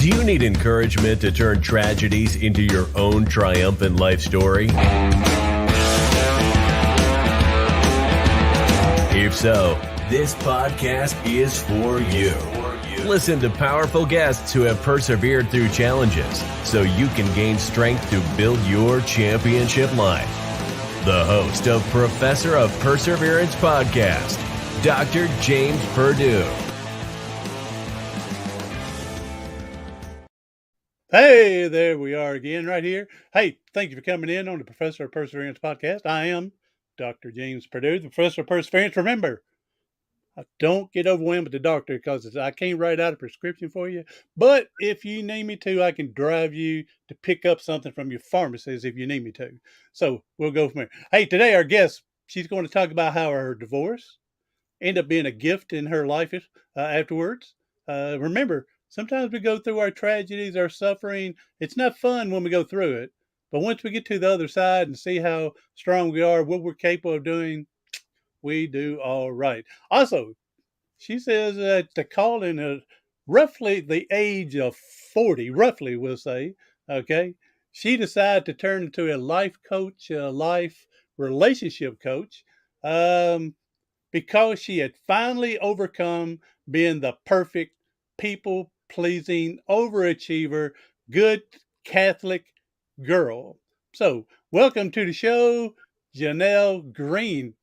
Do you need encouragement to turn tragedies into your own triumphant life story? If so, this podcast is for you. Listen to powerful guests who have persevered through challenges so you can gain strength to build your championship life. The host of Professor of Perseverance podcast, Dr. James Purdue. Hey, there we are again right here. Hey, thank you for coming in on the Professor of Perseverance podcast. I am Dr. James Purdue, the Professor of Perseverance. Remember, don't get overwhelmed with the doctor because I can't write out a prescription for you. But if you need me to, I can drive you to pick up something from your pharmacist if you need me to. So we'll go from there. Hey, today our guest, she's going to talk about how her divorce ended up being a gift in her life afterwards. Remember, sometimes we go through our tragedies, our suffering. It's not fun when we go through it. But once we get to the other side and see how strong we are, what we're capable of doing, we do all right. Also, she says that the calling at roughly the age of 40, roughly we'll say, okay, she decided to turn into a life coach, a life relationship coach, because she had finally overcome being the perfect people-pleasing, overachiever, good Catholic girl. So, welcome to the show, Jeanell Greene.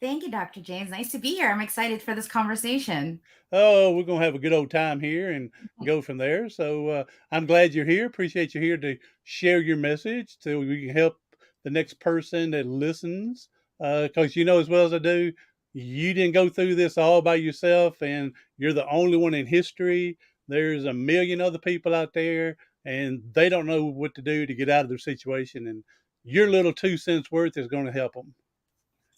Thank you, Dr. James. Nice to be here. I'm excited for this conversation. Oh, we're going to have a good old time here and go from there. So, I'm glad you're here. Appreciate you here to share your message so we can help the next person that listens. Because you know as well as I do, you didn't go through this all by yourself, and you're the only one in history. There's a million other people out there, and they don't know what to do to get out of their situation. And your little 2 cents worth is going to help them.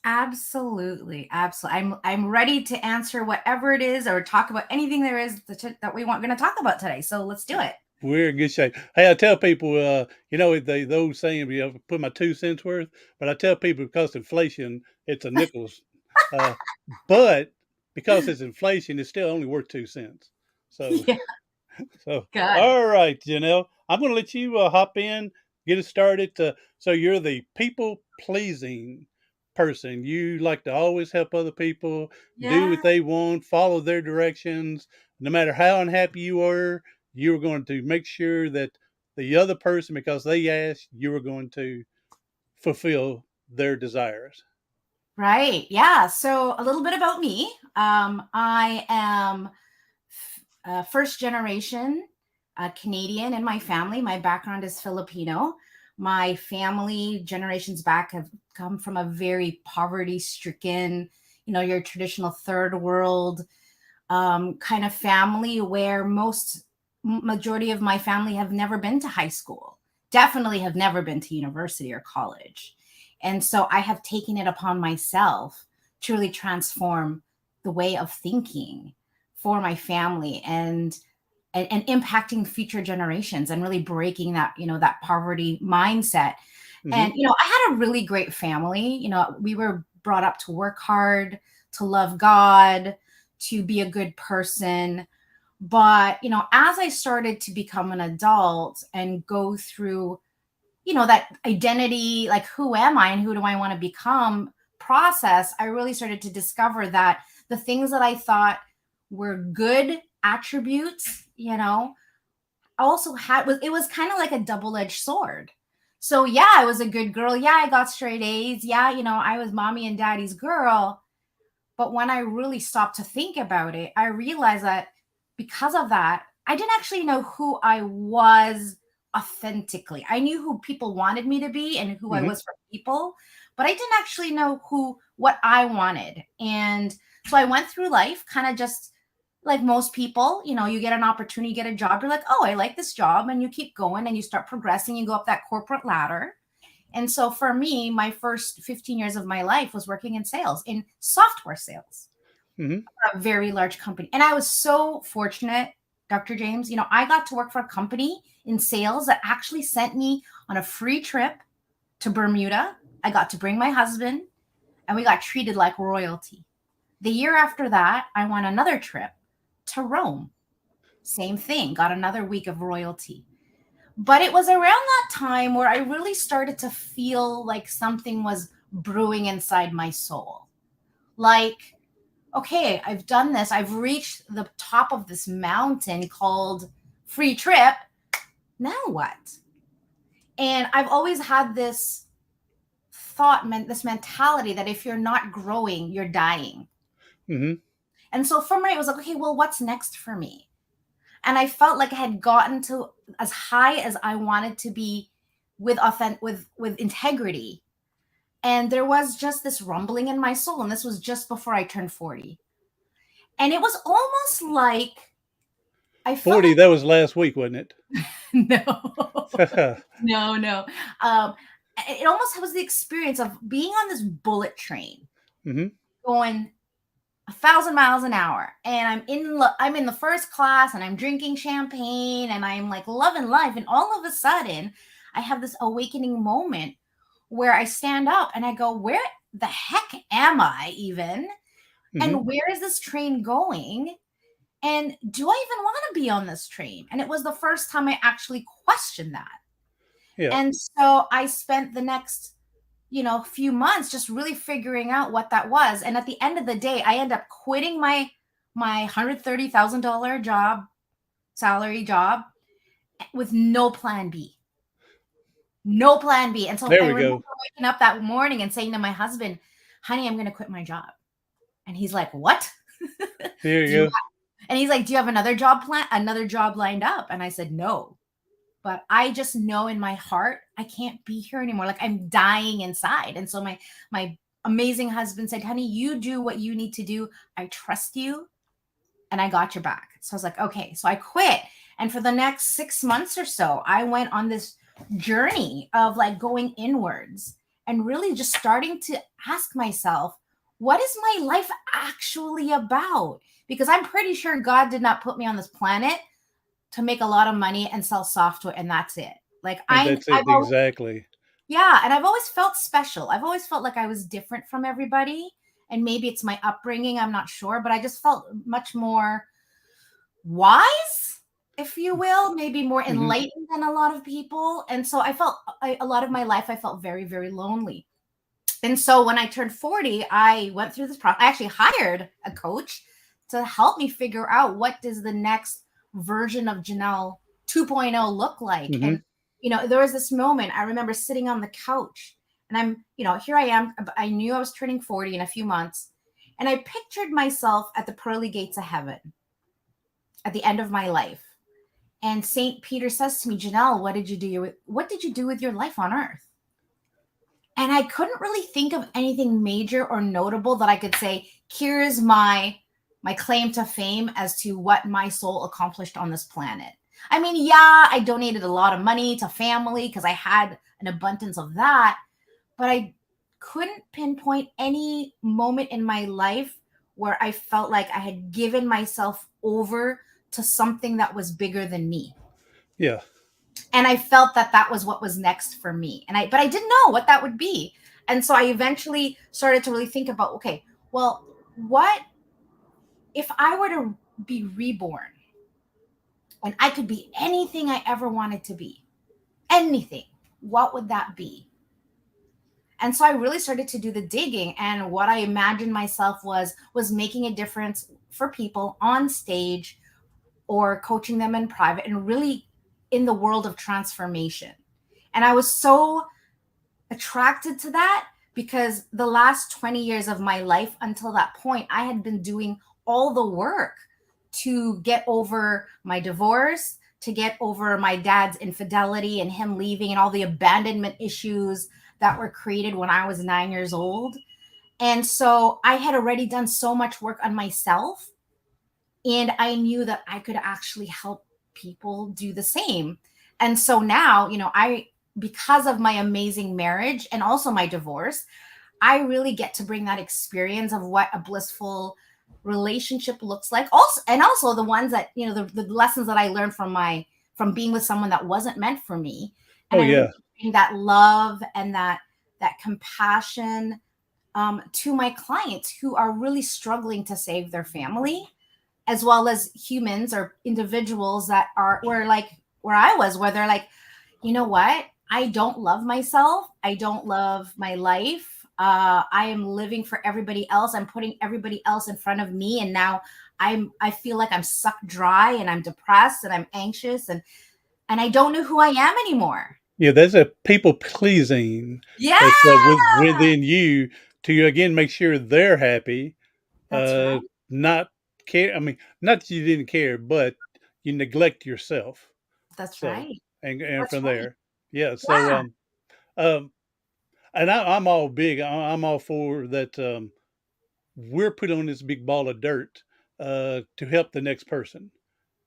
Absolutely. I'm ready to answer whatever it is or talk about anything there is that we want going to talk about today. So let's do it. We're in good shape. Hey, I tell people, those saying, put my 2 cents worth, but I tell people because inflation, it's a nickels. But because it's inflation, it's still only worth 2 cents. So, yeah. So Good. All right, Jeanell, I'm going to let you hop in, get it started. So you're the people-pleasing person. You like to always help other people, do what they want, follow their directions. No matter how unhappy you were going to make sure that the other person, because they asked, you were going to fulfill their desires. Right. Yeah. So a little bit about me. I am first generation Canadian in my family. My background is Filipino. My family generations back have come from a very poverty-stricken, your traditional third world kind of family where majority of my family have never been to high school, definitely have never been to university or college. And so I have taken it upon myself to really transform the way of thinking for my family and impacting future generations and really breaking that, that poverty mindset. Mm-hmm. And, I had a really great family. We were brought up to work hard, to love God, to be a good person. But, as I started to become an adult and go through, that identity, like who am I and who do I want to become process, I really started to discover that the things that I thought were good attributes, also it was kind of like a double-edged sword. So yeah, I was a good girl. Yeah, I got straight A's. Yeah, I was mommy and daddy's girl. But when I really stopped to think about it, I realized that because of that, I didn't actually know who I was authentically. I knew who people wanted me to be and who I was for people, but I didn't actually know what I wanted. And so I went through life kind of just like most people, you get an opportunity, you get a job, you're like, oh, I like this job. And you keep going and you start progressing, you go up that corporate ladder. And so for me, my first 15 years of my life was working in sales, in software sales, for a very large company. And I was so fortunate, Dr. James, I got to work for a company in sales that actually sent me on a free trip to Bermuda. I got to bring my husband and we got treated like royalty. The year after that, I won another trip to Rome. Same thing, got another week of royalty. But it was around that time where I really started to feel like something was brewing inside my soul. Like, okay, I've done this. I've reached the top of this mountain called free trip. Now what? And I've always had this thought, this mentality that if you're not growing, you're dying. Mm-hmm. And so for me, it was like, okay, well, what's next for me? And I felt like I had gotten to as high as I wanted to be with integrity. And there was just this rumbling in my soul. And this was just before I turned 40. And it was almost like I felt 40, that was last week, wasn't it? no, no. It almost was the experience of being on this bullet train, Mm-hmm. going 1,000 miles an hour, and I'm in the first class, and I'm drinking champagne, and I'm like loving life, and all of a sudden, I have this awakening moment where I stand up and I go, "Where the heck am I even? Mm-hmm. And where is this train going? And do I even want to be on this train?" And it was the first time I actually questioned that. Yeah. And so I spent the next, few months just really figuring out what that was. And at the end of the day, I end up quitting my $130,000 salary job with no plan B. No plan B. And so There I we remember go. waking up that morning and saying to my husband, "Honey, I'm going to quit my job." And he's like, "What?" There Do you you go. And he's like, "Do you have another job lined up?" And I said, "No." But I just know in my heart, I can't be here anymore. Like, I'm dying inside. And so my amazing husband said, "Honey, you do what you need to do. I trust you and I got your back." So I was like, okay. So I quit. And for the next 6 months or so, I went on this journey of like going inwards and really just starting to ask myself, what is my life actually about? Because I'm pretty sure God did not put me on this planet to make a lot of money and sell software, and that's it. Like And that's it, exactly. yeah, and I've always felt special. I've always felt like I was different from everybody, and maybe it's my upbringing, I'm not sure, but I just felt much more wise, if you will, maybe more Mm-hmm. enlightened than a lot of people. And so a lot of my life I felt very, very lonely. And so when I turned 40, I went through this process. I actually hired a coach to help me figure out what does the next version of Jeanell 2.0 look like. Mm-hmm. And, there was this moment I remember sitting on the couch and here I am. I knew I was turning 40 in a few months. And I pictured myself at the pearly gates of heaven at the end of my life. And St. Peter says to me, "Jeanell, what did you do with your life on earth?" And I couldn't really think of anything major or notable that I could say, here's my claim to fame as to what my soul accomplished on this planet. I mean, yeah, I donated a lot of money to family because I had an abundance of that, but I couldn't pinpoint any moment in my life where I felt like I had given myself over to something that was bigger than me. Yeah. And I felt that that was what was next for me. But I didn't know what that would be. And so I eventually started to really think about, okay, well, what if I were to be reborn and I could be anything I ever wanted to be? Anything. What would that be? And so I really started to do the digging, and what I imagined myself was making a difference for people on stage or coaching them in private and really in the world of transformation. And I was so attracted to that because the last 20 years of my life until that point, I had been doing all the work to get over my divorce, to get over my dad's infidelity and him leaving and all the abandonment issues that were created when I was 9 years old. And so I had already done so much work on myself, and I knew that I could actually help people do the same. And so now, because of my amazing marriage and also my divorce, I really get to bring that experience of what a blissful relationship looks like. Also the ones that, the lessons that I learned from being with someone that wasn't meant for me. And I really bring that love and that compassion to my clients who are really struggling to save their family. as well as humans or individuals that are where like where I was, where they're like, you know what? I don't love myself. I don't love my life. I am living for everybody else. I'm putting everybody else in front of me, and now I feel like I'm sucked dry, and I'm depressed, and I'm anxious, and I don't know who I am anymore. Yeah, there's a people pleasing Yeah, that's within you to again make sure they're happy. that's right. Not care. I mean, not that you didn't care, but you neglect yourself. That's So right. and That's from right. there, yeah. So Yeah. um, and I'm all big. I'm all for that. We're put on this big ball of dirt to help the next person,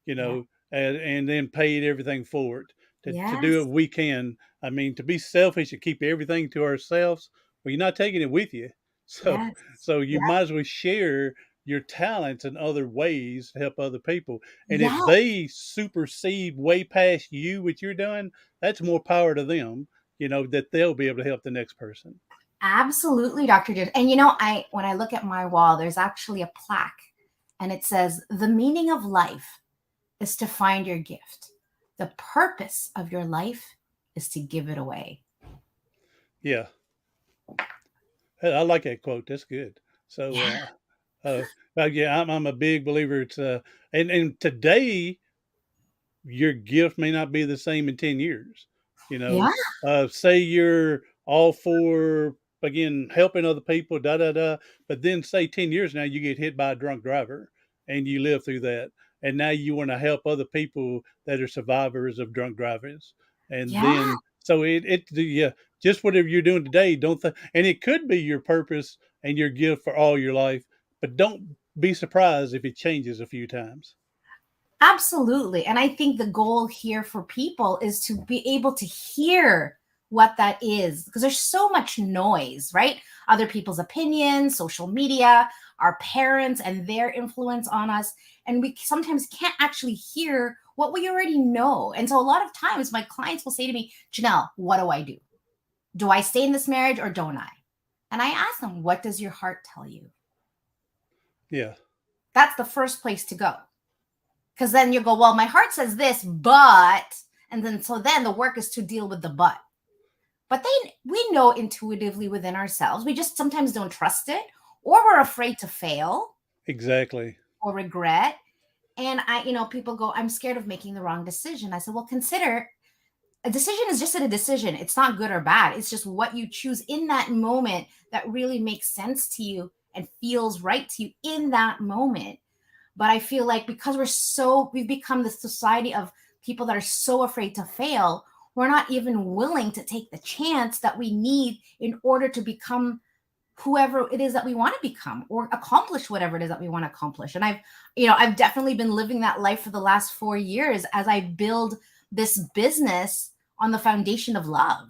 Yeah. and then paid everything forward to do Yes. what we can. I mean, to be selfish and keep everything to ourselves, well, you're not taking it with you. So, Yes. so you Yeah. might as well share your talents in other ways to help other people. And if Yeah. they supersede way past you what you're doing, that's more power to them. That they'll be able to help the next person. Absolutely, Dr. Jude. And you know, I when I look at my wall, there's actually a plaque and it says, "The meaning of life is to find your gift. The purpose of your life is to give it away." Yeah, I like that quote. That's good. So, Yeah. yeah, I'm a big believer. It's and today your gift may not be the same in 10 years. You Yeah. know, say you're all for, again, helping other people, da da da, but then say 10 years now you get hit by a drunk driver and you live through that. And now you want to help other people that are survivors of drunk drivers. And Yeah. then, so yeah, just whatever you're doing today, don't think, and it could be your purpose and your gift for all your life, but don't be surprised if it changes a few times. Absolutely. And I think the goal here for people is to be able to hear what that is because there's so much noise, right? Other people's opinions, social media, our parents and their influence on us. And we sometimes can't actually hear what we already know. And so a lot of times my clients will say to me, Jeanell, what do I do? Do I stay in this marriage or don't I? And I ask them, what does your heart tell you? Yeah, That's the first place to go. Because then you go, well, my heart says this, but, and then so then the work is to deal with the but. But then we know intuitively within ourselves, we just sometimes don't trust it, or we're afraid to fail exactly. or regret. And people go, I'm scared of making the wrong decision. I said, well, consider a decision is just a decision. It's not good or bad. It's just what you choose in that moment that really makes sense to you and feels right to you in that moment. But I feel like because we've become this society of people that are so afraid to fail, we're not even willing to take the chance that we need in order to become whoever it is that we want to become or accomplish whatever it is that we want to accomplish. And I've definitely been living that life for the last 4 years as I build this business on the foundation of love.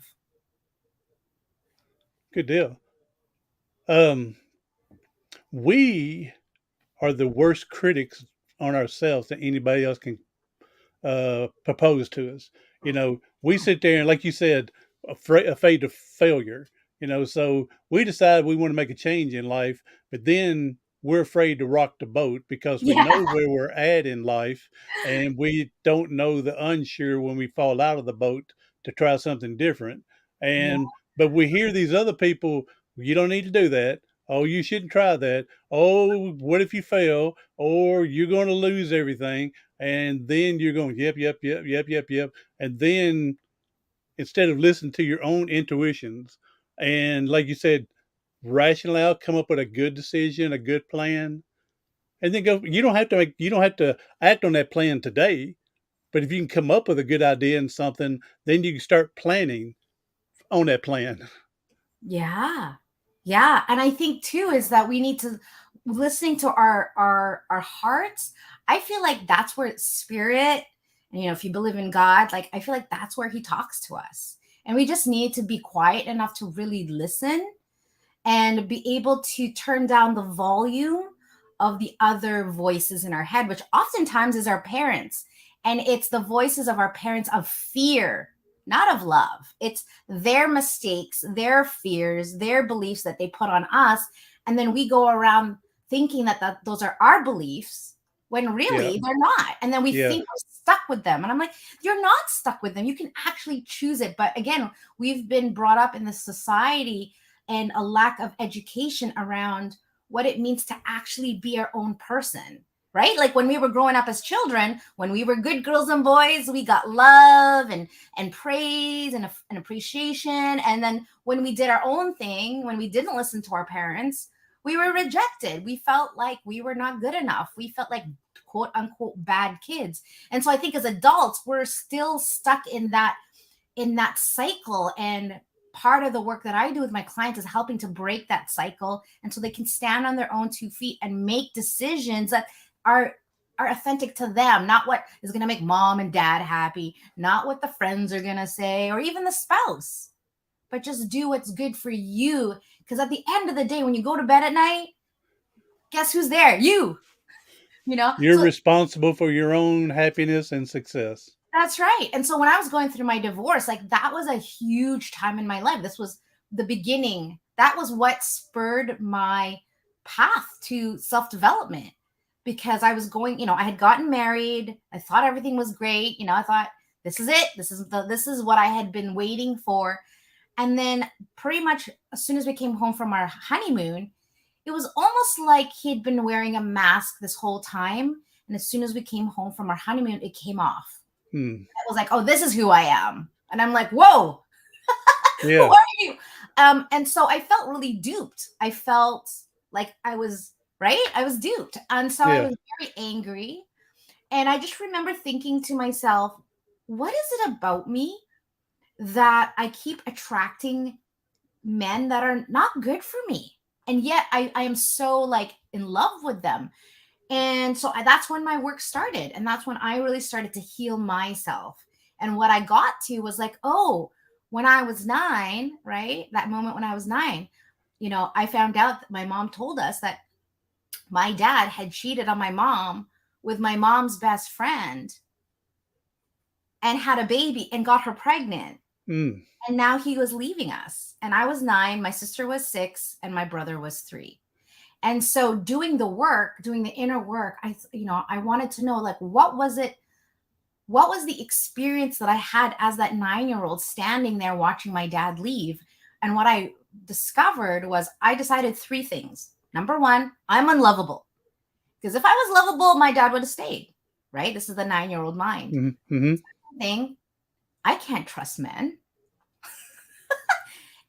Good deal. Um, we are the worst critics on ourselves that anybody else can propose to us. We sit there and, like you said, afraid of failure. So we decide we want to make a change in life, but then we're afraid to rock the boat because we Yeah. know where we're at in life, and we don't know the unsure when we fall out of the boat to try something different. Yeah. And but we hear these other people, you don't need to do that. Oh, you shouldn't try that. Oh, what if you fail? Or you're going to lose everything. And then you're going, yep, yep, yep, yep, yep, yep. And then instead of listening to your own intuitions and, like you said, rational out, come up with a good decision, a good plan, and then go. You don't have to act on that plan today. But if you can come up with a good idea and something, then you can start planning on that plan. Yeah. Yeah. And I think too is that we need to listening to our hearts. I feel like that's where spirit, and if you believe in God, like I feel like that's where he talks to us. And we just need to be quiet enough to really listen and be able to turn down the volume of the other voices in our head, which oftentimes is our parents. And it's the voices of our parents of fear, not of love. It's their mistakes, their fears, their beliefs that they put on us. And then we go around thinking that those are our beliefs. when Yeah. really they're not. And then we Yeah. think we're stuck with them. And I'm like, you're not stuck with them. You can actually choose it. But again, we've been brought up in this society and a lack of education around what it means to actually be our own person. Right? Like when we were growing up as children, when we were good girls and boys, we got love and praise and appreciation. And then when we did our own thing, when we didn't listen to our parents, we were rejected. We felt like we were not good enough. We felt like quote unquote bad kids. And so I think as adults, we're still stuck in that cycle. And part of the work that I do with my clients is helping to break that cycle, and so they can stand on their own 2 feet and make decisions that are authentic to them, not what is going to make mom and dad happy, not what the friends are going to say or even the spouse, but just do what's good for you. Because at the end of the day, when you go to bed at night, guess who's there? You're So responsible for your own happiness and success. that's right. And so when I was going through my divorce, like that was a huge time in my life. This was the beginning. That was what spurred my path to self-development, because I was going, I had gotten married. I thought everything was great. I thought this is it. This is what I had been waiting for. And then pretty much as soon as we came home from our honeymoon, it was almost like he'd been wearing a mask this whole time. And as soon as we came home from our honeymoon, it came off. It was like, oh, this is who I am. And I'm like, whoa, Yeah. who are you? And so I felt really duped. I felt like I was duped. And so I Yeah. was very angry. And I just remember thinking to myself, what is it about me that I keep attracting men that are not good for me? And yet I am so like in love with them. And so that's when my work started. And that's when I really started to heal myself. And what I got to was like, oh, when I was 9, right? That moment when I was 9, I found out that my mom told us that my dad had cheated on my mom with my mom's best friend and had a baby and got her pregnant. Mm. And now he was leaving us. And I was 9, my sister was 6, and my brother was 3. And so doing the inner work, I wanted to know, like, what was the experience that I had as that 9-year-old standing there watching my dad leave? And what I discovered was I decided 3 things. Number 1, I'm unlovable. Because if I was lovable, my dad would have stayed, right? This is the 9-year-old mind. Mm-hmm. Second thing, I can't trust men.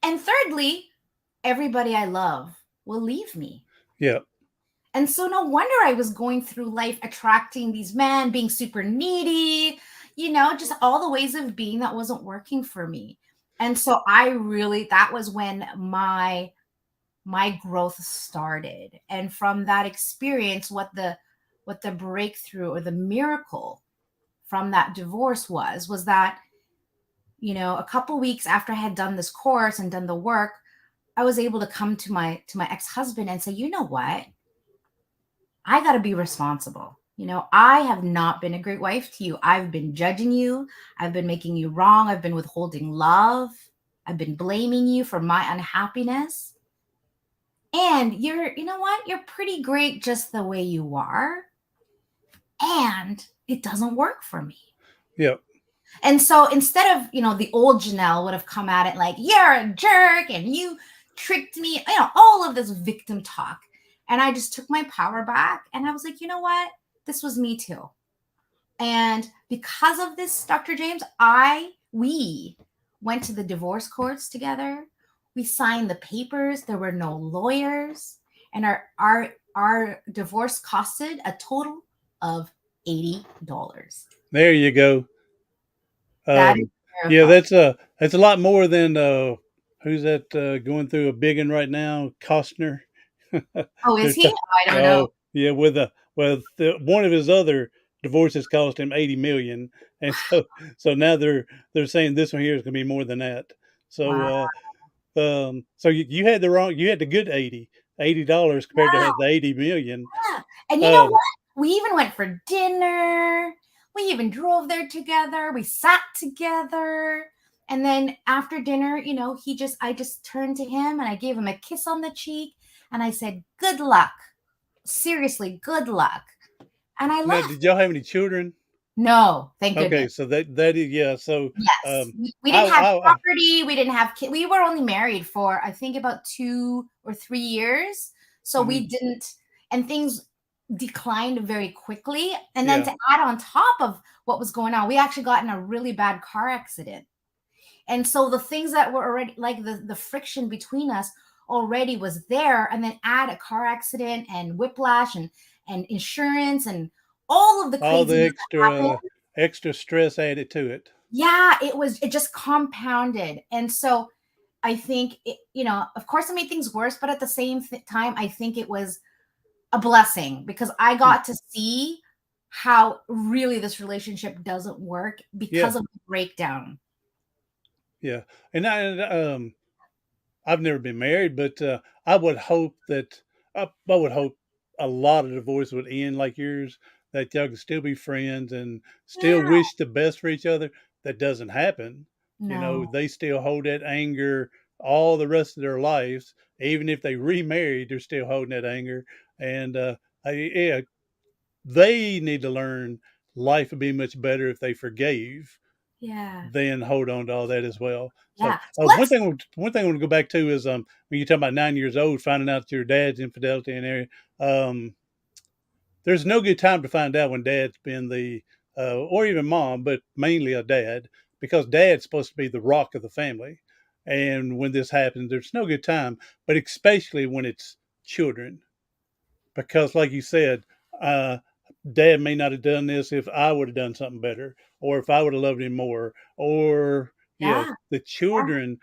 And thirdly, everybody I love will leave me. Yeah. And so no wonder I was going through life attracting these men, being super needy, just all the ways of being that wasn't working for me. And so that was when my growth started. And from that experience, what the breakthrough or the miracle from that divorce was that, a couple weeks after I had done this course and done the work, I was able to come to my ex-husband and say, you know what? I got to be responsible. I have not been a great wife to you. I've been judging you. I've been making you wrong. I've been withholding love. I've been blaming you for my unhappiness. And you know what? You're pretty great just the way you are. And it doesn't work for me. Yeah. And so instead of, the old Jeanell would have come at it like, you're a jerk and you tricked me, all of this victim talk. And I just took my power back and I was like, you know what? This was me too. And because of this, Dr. James, we went to the divorce courts together. We signed the papers. There were no lawyers. And our divorce costed a total of $80. There you go. That is Yeah, terrifying. that's a lot more than who's that going through a big one right now? Costner. Oh, is They're he? t- I don't know. oh yeah, with one of his other divorces cost him 80 million, and so now they're saying this one here is going to be more than that. Wow. So so you had the good $80 compared to Yeah. the 80 million. Yeah. And you know Um, what? We even went for dinner. We even drove there together. We sat together. And then after dinner, I just turned to him and I gave him a kiss on the cheek and I said, good luck. Seriously, good luck. and I Now, left. did y'all have any children? No, thank Okay, goodness. so that is, yeah. So, Yes. um, We I, didn't have I, I property, we didn't have kids. We were only married for, I think, about 2 or 3 years, so mhm, we didn't, and things declined very quickly, and then yeah, to add on top of what was going on, we actually got in a really bad car accident, and so the things that were already, like, the friction between us already was there, and then add a car accident and whiplash and insurance and all of the all the craziness that happened. extra stress added to it. Yeah, it just compounded. And so I think of course it made things worse, but at the same time, I think it was a blessing because I Hmm, got to see how really this relationship doesn't work yeah, because of the breakdown. yeah, and I've never been married, but I would hope that I would hope a lot of divorce would end like yours, that y'all can still be friends and still Yeah. wish the best for each other. That doesn't happen. No. They still hold that anger all the rest of their lives. Even if they remarried, they're still holding that anger. And yeah, they need to learn life would be much better if they forgave Yeah. then hold on to all that as well. So Yeah. So let's one thing I want to go back to is when you talk about 9 years old, finding out your dad's infidelity and area. There's no good time to find out when dad's been the or even mom, but mainly a dad, because dad's supposed to be the rock of the family. And when this happens, there's no good time, but especially when it's children, because like you said, uh, dad may not have done this if I would have done something better, or if I would have loved him more, or yeah. the Yeah. children,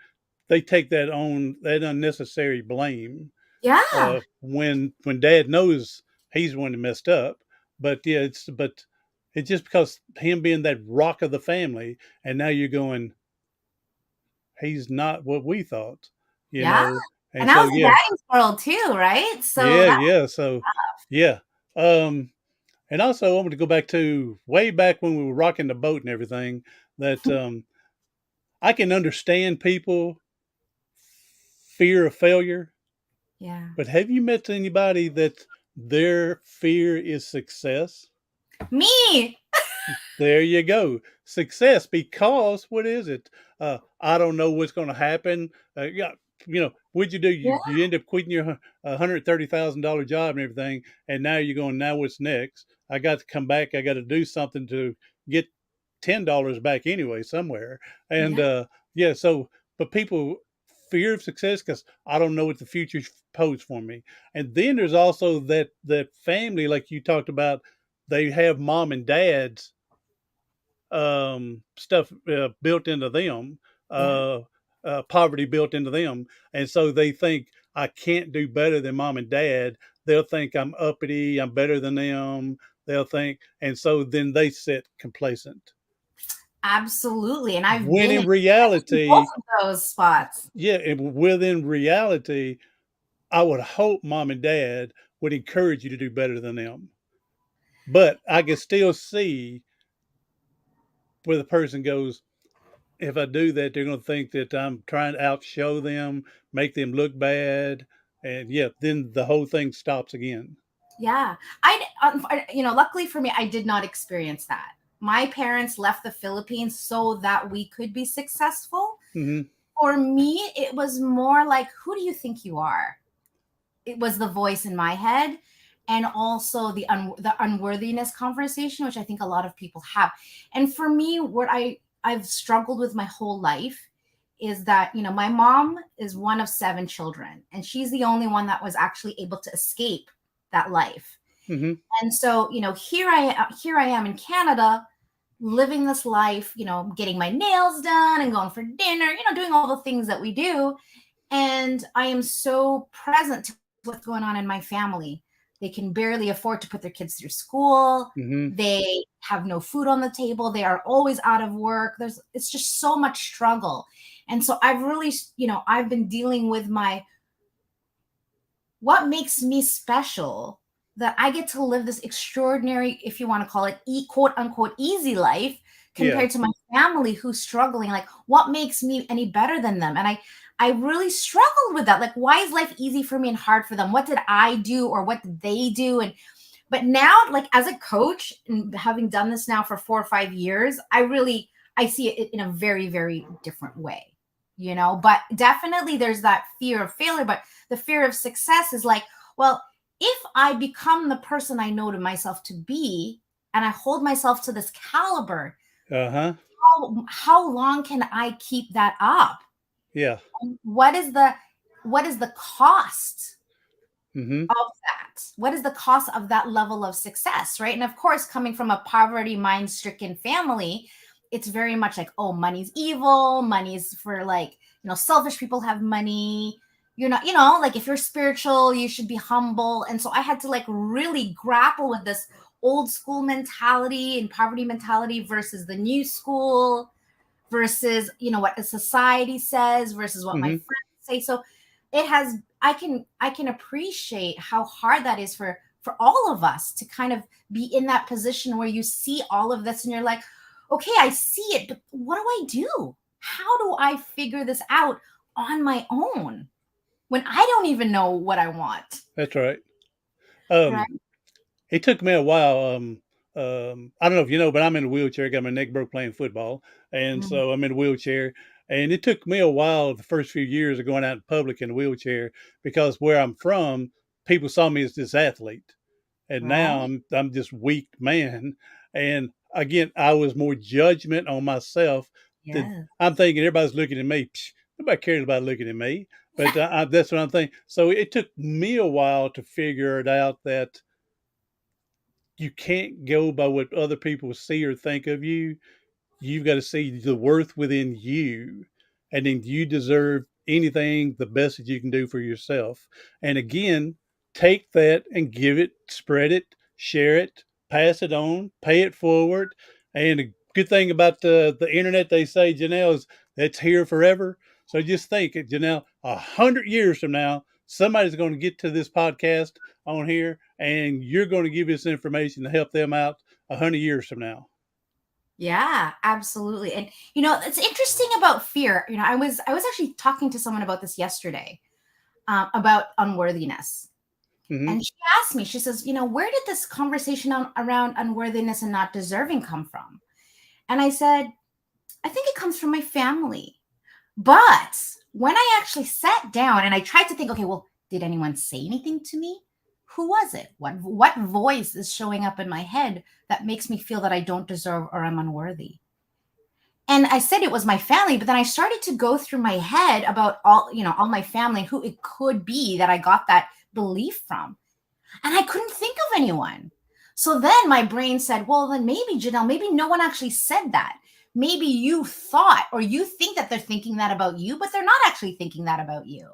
they take that unnecessary blame Yeah. when dad knows he's the one that messed up. But yeah, it's just because him being that rock of the family, and now you're going, he's not what we thought, you Yeah. know, and And that so was a yeah, daddy's world too, right? So yeah, that yeah, so yeah. Um, And also, I want to go back to way back when we were rocking the boat and everything. That I can understand people fear of failure, yeah. but have you met anybody that their fear is success? Me. There you go. Success because what is it? I don't know what's going to happen. Yeah, what'd you do? Yeah. You end up quitting your $130,000 job and everything, and now you're going. Now what's next? I got to come back. I got to do something to get $10 back anyway somewhere. And Yeah. yeah, so but people fear of success because I don't know what the future poses for me. And then there's also that family like you talked about. They have mom and dads stuff built into them, Yeah. uh, poverty built into them, and so they think I can't do better than mom and dad. They'll think I'm uppity, I'm better than them. They'll think, and so then they sit complacent. Absolutely. And I've When been in in both reality, of those spots. yeah, within reality, I would hope mom and dad would encourage you to do better than them. But I can still see where the person goes, if I do that, they're going to think that I'm trying to outshow them, make them look bad, and yeah, then the whole thing stops again. Yeah. Luckily for me, I did not experience that. My parents left the Philippines so that we could be successful. Hmm. For me, it was more like, who do you think you are? It was the voice in my head, and also the unworthiness conversation, which I think a lot of people have. And for me, what I've struggled with my whole life is that my mom is one of 7 children, and she's the only one that was actually able to escape that life. Hmm. And so here I am in Canada, living this life, getting my nails done and going for dinner, doing all the things that we do, and I am so present to what's going on in my family. They can barely afford to put their kids through school. Hmm. They have no food on the table. They are always out of work. It's just so much struggle. And so I've really, I've been dealing with what makes me special, that I get to live this extraordinary, if you want to call it, quote unquote, easy life Yeah. compared to my family who's struggling. Like, what makes me any better than them? And I really struggled with that. Like, why is life easy for me and hard for them? What did I do or what did they do? And But now, like as a coach and having done this now for 4 or 5 years, I see it in a very, very different way, but definitely there's that fear of failure, but the fear of success is like, well, if I become the person I know to myself to be, and I hold myself to this caliber, Uh-huh. how long can I keep that up? Yeah. What is the cost Mm-hmm. of that? What is the cost of that level of success, right? And of course, coming from a poverty mind stricken family, it's very much like, oh, money's evil. Money's for like, selfish people have money. You're not, like if you're spiritual, you should be humble. And so I had to like really grapple with this old school mentality and poverty mentality versus the new school versus, what the society says versus what my Mm-hmm. friends say. So it has, I can appreciate how hard that is for all of us to kind of be in that position where you see all of this and you're like, okay, I see it, but what do I do? How do I figure this out on my own when I don't even know what I want? That's right. Right? It took me a while. I don't know if you know, but I'm in a wheelchair. I got my neck broke playing football, and Mm, so I'm in a wheelchair. And it took me a while, the first few years of going out in public in a wheelchair, because where I'm from, people saw me as this athlete, and now right? I'm this weak man. And again, I was more judgment on myself. That Yeah. I'm thinking everybody's looking at me. Psh, nobody cares about looking at me. Yeah. But that's what I'm thinking. So it took me a while to figure it out that you can't go by what other people see or think of you. You've got to see the worth within you, and then you deserve anything the best that you can do for yourself. And again, take that and give it, spread it, share it, pass it on, pay it forward. And a good thing about the internet, they say, Jeanell, is that's here forever. So just think, Jeanell, 100 years from now, somebody's going to get to this podcast on here, and you're going to give this information to help them out 100 years from now. Yeah, absolutely. And it's interesting about fear. I was actually talking to someone about this yesterday, about unworthiness. Hmm. And she asked me, she says, where did this conversation around unworthiness and not deserving come from? And I said, I think it comes from my family. But when I actually sat down and I tried to think, okay, well, did anyone say anything to me? Who was it? What voice is showing up in my head that makes me feel that I don't deserve or I'm unworthy? And I said it was my family, but then I started to go through my head about all my family, who it could be that I got that belief from. And I couldn't think of anyone. So then my brain said, well, then maybe, Jeanell, maybe no one actually said that. Maybe you thought or you think that they're thinking that about you, but they're not actually thinking that about you.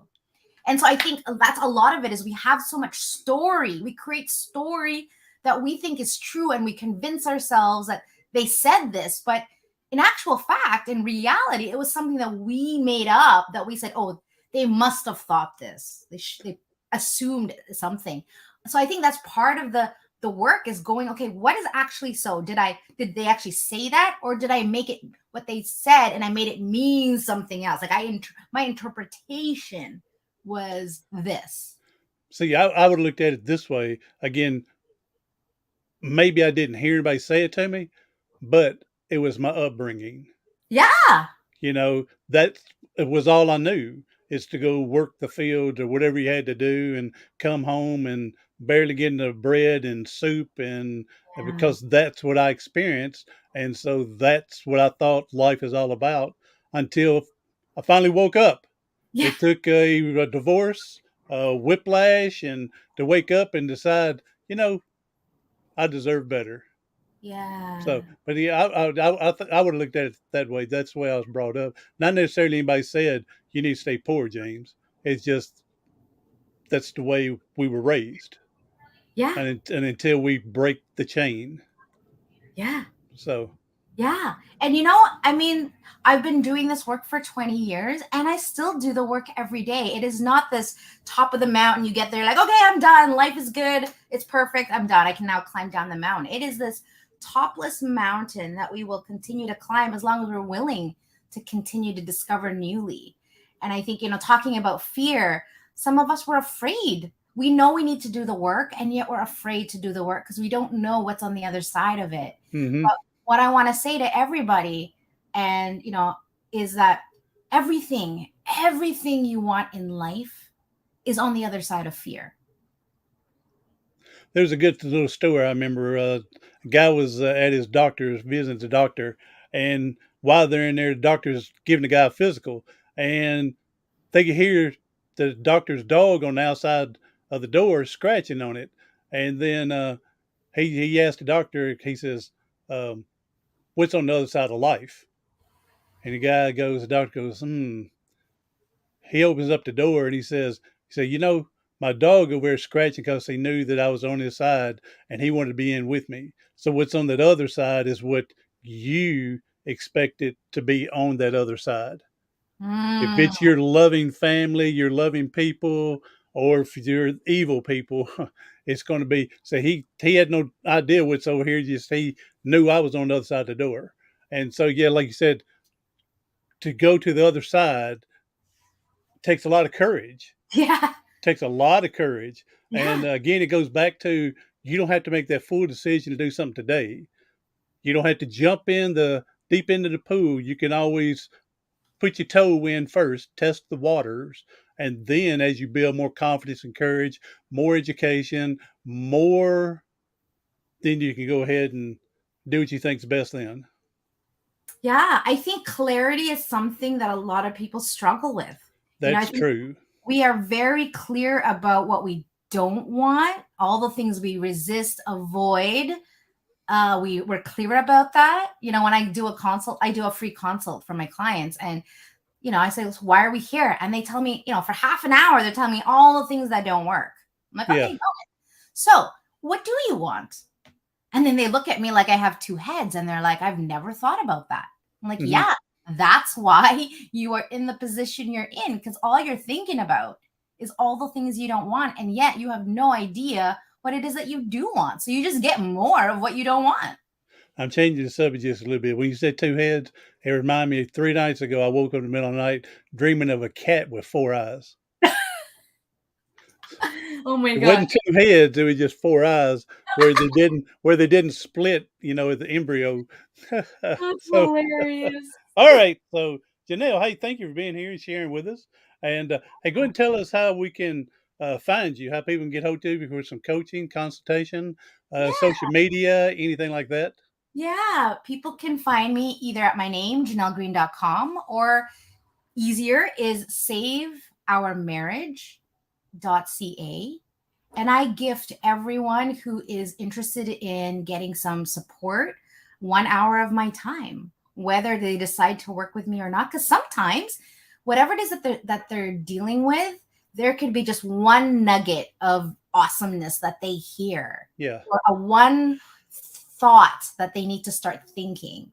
And so I think that's a lot of it is we have so much story. We create story that we think is true and we convince ourselves that they said this. But in actual fact, in reality, it was something that we made up that we said, oh, they must have thought this. They assumed something. So I think that's part of the work is going, okay, what is actually so? Did they actually say that, or did I make it what they said and I made it mean something else? Like my interpretation was this. See, I would have looked at it this way. Again, maybe I didn't hear anybody say it to me, but it was my upbringing. Yeah. That it was all I knew is to go work the field or whatever you had to do and come home and barely get enough bread and soup. And Yeah. because that's what I experienced. And so that's what I thought life is all about until I finally woke up. Yeah. It took a divorce, whiplash, and to wake up and decide, I deserve better. So, Yeah. but yeah, I would have looked at it that way. That's the way I was brought up. Not necessarily anybody said you need to stay poor, James. It's just that's the way we were raised, Yeah. and until we break the chain. Yeah. So, Yeah. And I mean, I've been doing this work for 20 years and I still do the work every day. It is not this top of the mountain. You get there like, okay, I'm done. Life is good. It's perfect. I'm done. I can now climb down the mountain. It is this topless mountain that we will continue to climb as long as we're willing to continue to discover newly. And I think, talking about fear, some of us were afraid we know we need to do the work, and yet we're afraid to do the work because we don't know what's on the other side of it. Mm-hmm. But what I want to say to everybody, and is that everything you want in life is on the other side of fear. There's a good little story I remember. A guy was at his doctor's, visiting the doctor, and while they're in there, the doctor's giving the guy a physical, and they could hear the doctor's dog on the outside of the door scratching on it. And then he asked the doctor, he says, what's on the other side of life? And the doctor goes, He opens up the door and he said, my dog over there scratching because he knew that I was on his side and he wanted to be in with me. So what's on that other side is what you expect it to be on that other side. If Mm. it's your loving family, your loving people, or if you're evil people, it's going to be. So he had no idea what's over here. Just he knew I was on the other side of the door, and so yeah, like you said, to go to the other side takes a lot of courage. Yeah. Takes a lot of courage, and Yeah. again, it goes back to you don't have to make that full decision to do something today. You don't have to jump in the deep into the pool. You can always put your toe in first, test the waters, and then as you build more confidence and courage, more education, more, then you can go ahead and do what you think's best then. Yeah, I think clarity is something that a lot of people struggle with. I That's think true. we are very clear about what we don't want, all the things we resist, avoid. We're clear about that. When I do a consult, I do a free consult for my clients, and I say, "So why are we here?" And they tell me, for half an hour, they're telling me all the things that don't work. I'm like, Yeah. okay, got it. So what do you want? And then they look at me like I have two heads, and they're like, I've never thought about that. I'm like, Mm-hmm. yeah, that's why you are in the position you're in, because all you're thinking about is all the things you don't want. And yet you have no idea what it is that you do want. So you just get more of what you don't want. I'm changing the subject just a little bit. When you said two heads, it reminded me 3 nights ago, I woke up in the middle of the night dreaming of a cat with 4 eyes. Oh my It God. wasn't two heads; it was just 4 eyes where they didn't split. At the embryo. That's So, hilarious. all right. So, Jeanell, hey, thank you for being here and sharing with us. And hey, go ahead and tell us how we can find you, how people can get hold of you for some coaching, consultation, Yeah. social media, anything like that. Yeah. People can find me either at my name, JeanellGreene.com, or easier is saveourmarriage.ca. And I gift everyone who is interested in getting some support 1 hour of my time, whether they decide to work with me or not. Because sometimes, whatever it is that they're dealing with, there could be just one nugget of awesomeness that they hear, Yeah. or a one thought that they need to start thinking.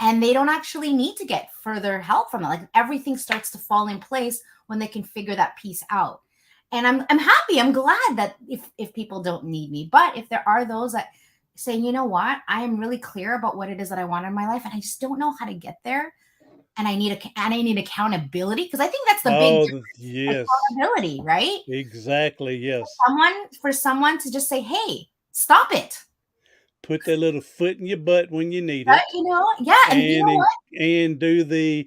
And they don't actually need to get further help from it. Like everything starts to fall in place when they can figure that piece out. And I'm happy. I'm glad that if people don't need me, but if there are those that say, you know what, I am really clear about what it is that I want in my life, and I just don't know how to get there, and I need accountability, because I think that's the big Oh, difference, yes. accountability, right? Exactly. Yes. For someone to just say, hey, stop it. Put that little foot in your butt when you need Right? it, Yeah, and you and know what? and do the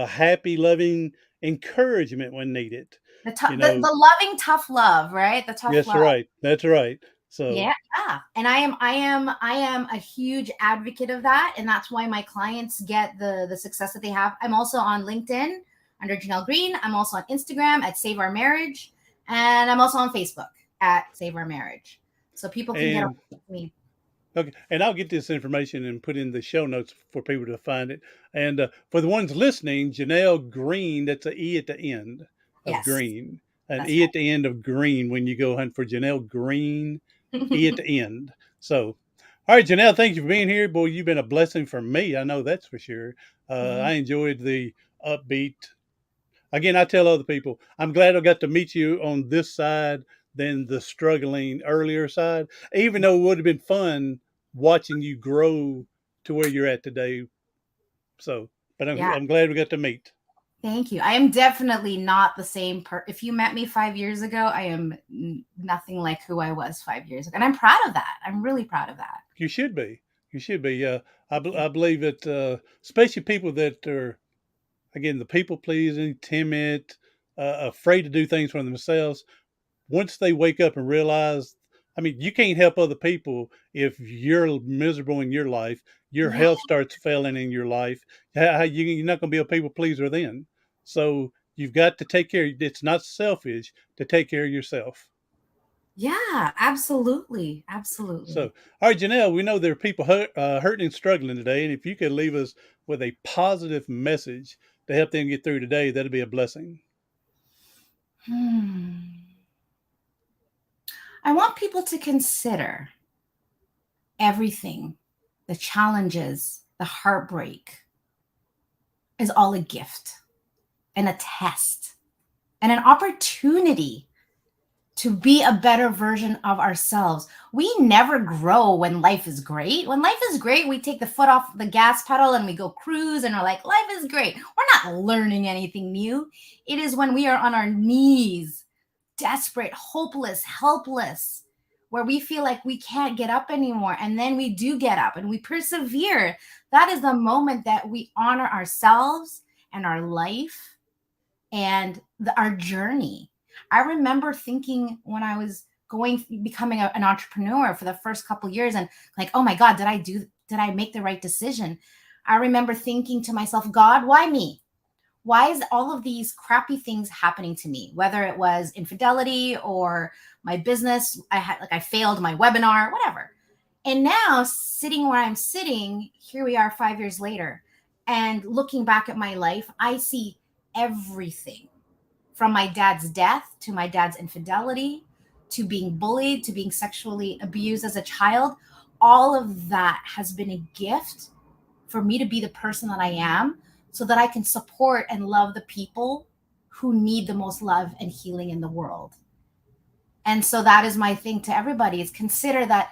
happy, loving encouragement when needed. The, tou- You the know, the loving tough love, right? The tough that's love. right. That's right. So, Yeah, yeah. And I am a huge advocate of that. And that's why my clients get the success that they have. I'm also on LinkedIn under Jeanell Greene. I'm also on Instagram at Save Our Marriage. And I'm also on Facebook at Save Our Marriage. So people can get a and hold of me. okay, and I'll get this information and put in the show notes for people to find it. And for the ones listening, Jeanell Greene, that's a E at the end of Yes, green, an that's E at the end of green when you go hunt for Jeanell Greene, E at right. the end. So, all right, Jeanell, thank you for being here. Boy, you've been a blessing for me. I know that's for sure. I enjoyed the upbeat. Again, I tell other people, I'm glad I got to meet you on this side than the struggling earlier side, even though it would have been fun watching you grow to where you're at today. So, but I'm, Yeah. I'm glad we got to meet. Thank you. I am definitely not the same if you met me 5 years ago, I am nothing like who I was 5 years ago. And I'm proud of that. I'm really proud of that. You should be. You should be. Thank you. I believe that, especially people that are, again, the people pleasing, timid, afraid to do things for themselves, once they wake up and realize, I mean, you can't help other people if you're miserable in your life, your Yeah. health starts failing in your life. You're not going to be a people pleaser then. So you've got to take care. It's not selfish to take care of yourself. Yeah, absolutely. So, Absolutely. all right, Jeanell, we know there are people hurting and struggling today. And if you could leave us with a positive message to help them get through today, that'd be a blessing. I want people to consider everything, the challenges, the heartbreak is all a gift and a test and an opportunity to be a better version of ourselves. We never grow when life is great. When life is great, we take the foot off the gas pedal and we go cruise and we're like, life is great. We're not learning anything new. It is when we are on our knees, desperate, hopeless, helpless, where we feel like we can't get up anymore. And then we do get up and we persevere. That is the moment that we honor ourselves and our life and our journey. I remember thinking when I was becoming an entrepreneur for the first couple years and like, oh my God, did I make the right decision? I remember thinking to myself, God, why me? Why is all of these crappy things happening to me? Whether it was infidelity or my business, I failed my webinar, whatever. And now sitting where I'm sitting, here we are 5 years later. And looking back at my life, I see everything from my dad's death to my dad's infidelity to being bullied to being sexually abused as a child. All of that has been a gift for me to be the person that I am so that I can support and love the people who need the most love and healing in the world. And so that is my thing to everybody is consider that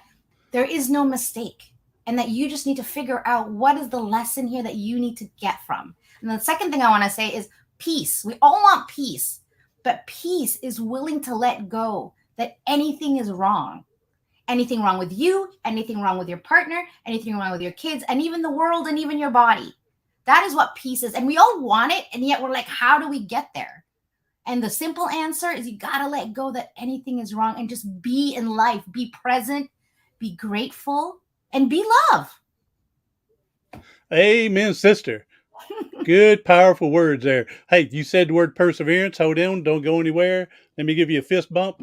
there is no mistake and that you just need to figure out what is the lesson here that you need to get from. And the second thing I want to say is peace. We all want peace, but peace is willing to let go that anything is wrong. Anything wrong with you, anything wrong with your partner, anything wrong with your kids, and even the world and even your body. That is what peace is. And we all want it. And yet we're like, how do we get there? And the simple answer is you got to let go that anything is wrong and just be in life, be present, be grateful, and be love. Amen, sister. Good, powerful words there. Hey, you said the word perseverance. Hold on. Don't go anywhere. Let me give you a fist bump.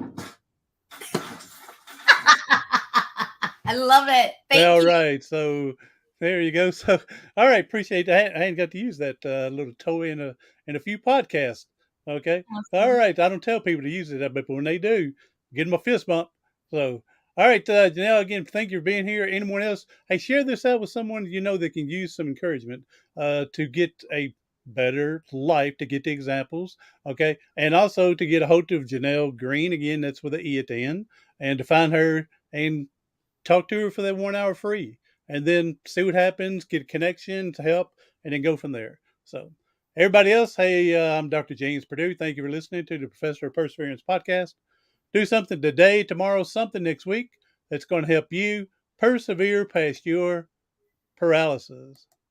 I love it. Thank All you. right. So there you go. So, all right. Appreciate that. I hadn't got to use that little toy in a few podcasts. Okay. All Awesome. right. I don't tell people to use it, but when they do, give them a fist bump. So, all right, Jeanell, again, thank you for being here. Anyone else? Hey, share this out with someone you know that can use some encouragement to get a better life, to get the examples. Okay. And also to get a hold of Jeanell Greene. Again, that's with an E at the end. And to find her and talk to her for that 1 hour free and then see what happens, get a connection to help, and then go from there. So, everybody else, hey, I'm Dr. James Purdue. Thank you for listening to the Professor of Perseverance podcast. Do something today, tomorrow, something next week that's going to help you persevere past your paralysis.